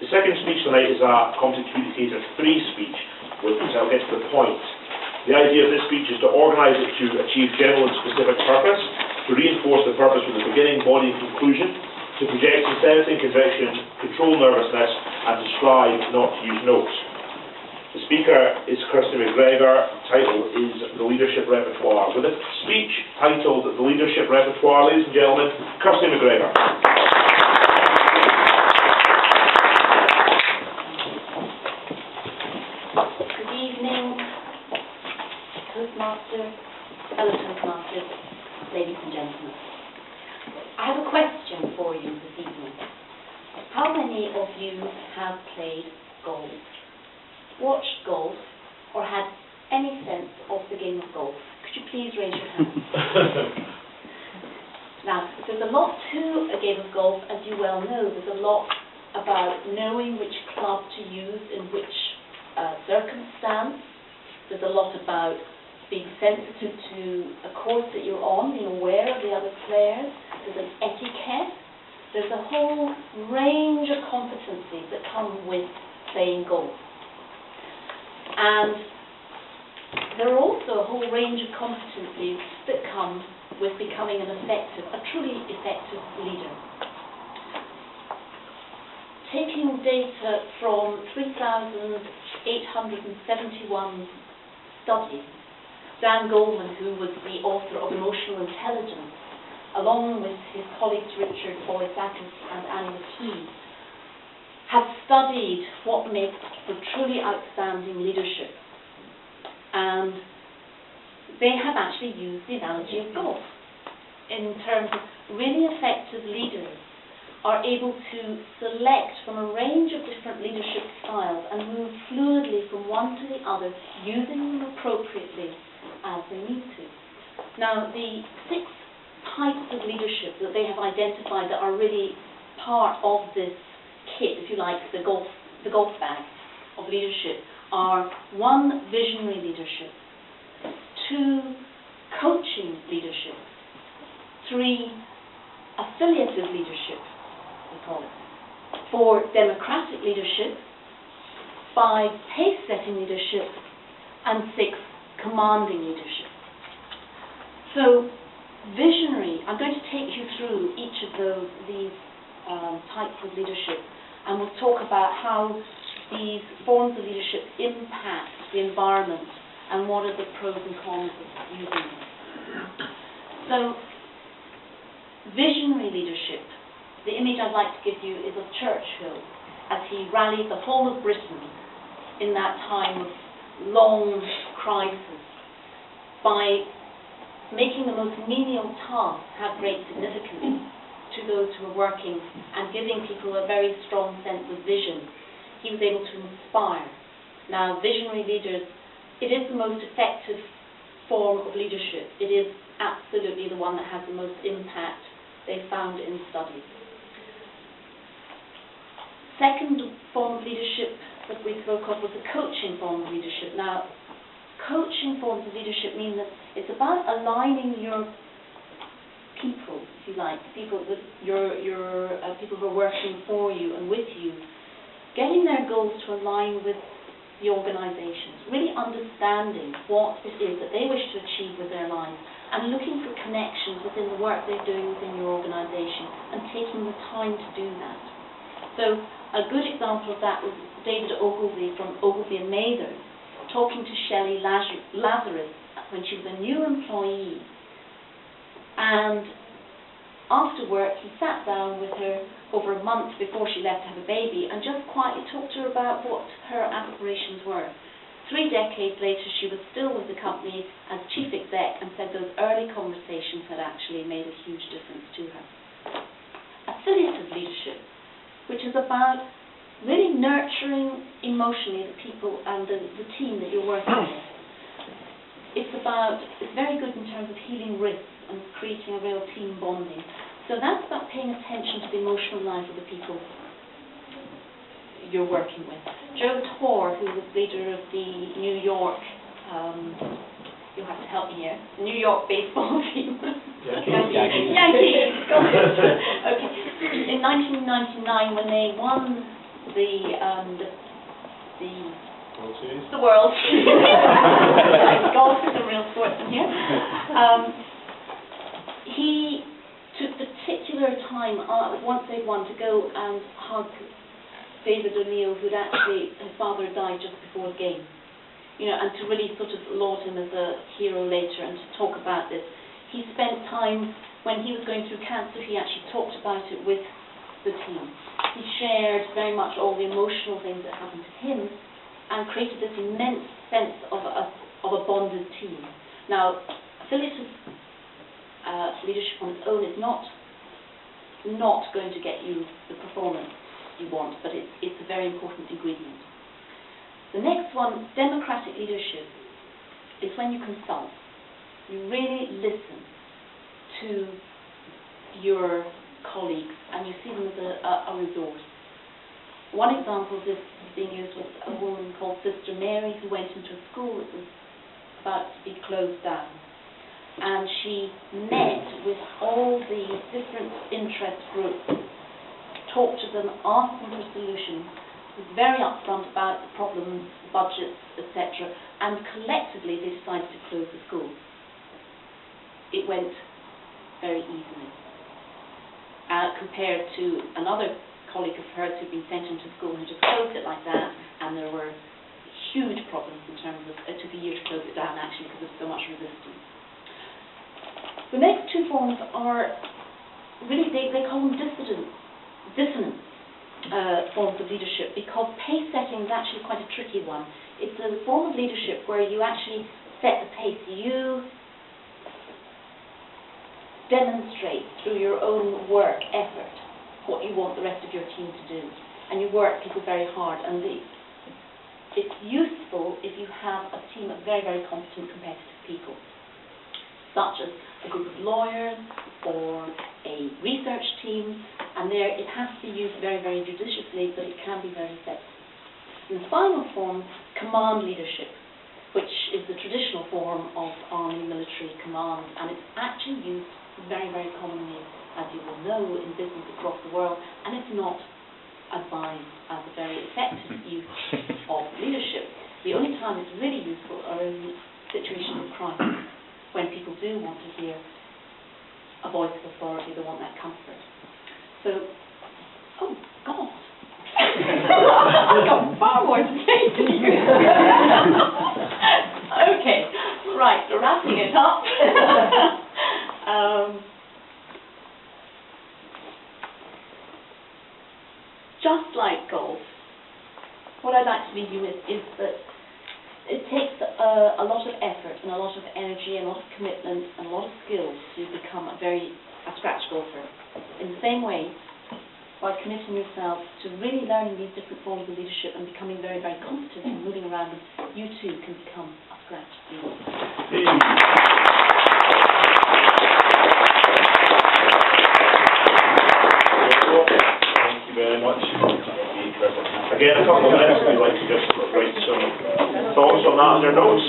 The second speech tonight is our Communicator 3 speech, which I'll get to the point. The idea of this speech is to organise it to achieve general and specific purpose, to reinforce the purpose with the beginning, body and conclusion, to project sincerity and conviction, control nervousness, and to strive not to use notes. The speaker is Kristy McGregor. The title is The Leadership Repertoire. With a speech titled The Leadership Repertoire, ladies and gentlemen, Kristy McGregor. Good evening, Toastmaster, fellow Toastmasters, ladies and gentlemen. I have a question for you this evening. How many of you have played golf, watched golf, or had any sense of the game of golf? Could you please raise your hand? Now, there's a lot to a game of golf, as you well know. There's a lot about knowing which club to use in which circumstance. There's a lot about being sensitive to a course that you're on, being aware of the other players. There's an etiquette. There's a whole range of competencies that come with playing golf. And there are also a whole range of competencies that come with becoming a truly effective leader. Taking data from 3,871 studies, Dan Goleman, who was the author of Emotional Intelligence, along with his colleagues Richard Boyd-Sakis and Annie McKee, have studied what makes for truly outstanding leadership. And they have actually used the analogy of golf in terms of really effective leaders are able to select from a range of different leadership styles and move fluidly from one to the other, using them appropriately as they need to. Now, the 6 types of leadership that they have identified that are really part of this kit, if you like, the golf bag of leadership, are 1, visionary leadership, 2, coaching leadership, 3, affiliative leadership, we call it, 4, democratic leadership, 5, pace-setting leadership, and 6, commanding leadership. So, visionary, I'm going to take you through each of these types of leadership, and we'll talk about how these forms of leadership impact the environment and what are the pros and cons of using them. So, visionary leadership, the image I'd like to give you is of Churchill as he rallied the whole of Britain in that time of long crisis by making the most menial tasks have great significance to those who were working and giving people a very strong sense of vision. He was able to inspire. Now, visionary leaders, it is the most effective form of leadership. It is absolutely the one that has the most impact, they found in studies. Second form of leadership that we spoke of was the coaching form of leadership. Now, coaching forms of leadership mean that it's about aligning your people, if you like, people with your people who are working for you and with you, getting their goals to align with the organisation, really understanding what it is that they wish to achieve with their lives, and looking for connections within the work they're doing within your organisation, and taking the time to do that. So a good example of that was David Ogilvy from Ogilvy and Mather, talking to Shelley Lazarus when she was a new employee. And after work, he sat down with her over a month before she left to have a baby and just quietly talked to her about what her aspirations were. 3 decades later, she was still with the company as chief exec and said those early conversations had actually made a huge difference to her. Affiliative leadership, which is about really nurturing emotionally the people and the team that you're working with. It's very good in terms of healing risks and creating a real team bonding. So that's about paying attention to the emotional life of the people you're working with. Joe Torr, who was leader of the New York, you'll have to help me here, the New York baseball team. Yankees. Okay. In 1999, when they won the world. Golf is a real sportsman here. He took particular time, once they'd won, to go and hug David O'Neill, who'd actually, his father died just before the game. You know, and to really sort of laud him as a hero later and to talk about this. He spent time, when he was going through cancer, he actually talked about it with the team. He shared very much all the emotional things that happened to him and created this immense sense of a bonded team. Now, affiliative leadership on its own is not going to get you the performance you want, but it's a very important ingredient. The next one, democratic leadership, is when you consult. You really listen to your colleagues and you see them as a resource. One example of this being used was a woman called Sister Mary who went into a school that was about to be closed down. And she met with all the different interest groups, talked to them, asked them for solutions, was very upfront about the problems, budgets, etc. And collectively they decided to close the school. It went very easily. Compared to another colleague of hers who'd been sent into school who just closed it like that, and there were huge problems in terms of, it took a year to close it down actually because of so much resistance. The next two forms are really, they call them dissonant forms of leadership, because pace setting is actually quite a tricky one. It's a form of leadership where you actually set the pace. You demonstrate through your own work effort what you want the rest of your team to do, and you work people very hard, and it's useful if you have a team of very, very competent, competitive people, such as a group of lawyers or a research team, and there it has to be used very, very judiciously, but it can be very effective. And the final form, command leadership, which is the traditional form of army military command, and it's actually used very, very commonly, as you will know, in business across the world, and it's not advised as a very effective use of leadership. The only time it's really useful are in situations of crisis, when people do want to hear a voice of authority, they want that comfort. So, oh God, I've got far more to say to you. Okay, right, so wrapping it up. Just like golf, what I'd like to leave you with is that it takes a lot of effort and a lot of energy and a lot of commitment and a lot of skills to become a scratch golfer. In the same way, by committing yourself to really learning these different forms of leadership and becoming very, very competent in moving around them, you too can become a scratch golfer. Thank you very much. Again, a couple of minutes, we'd like to just write some thoughts on that in our notes.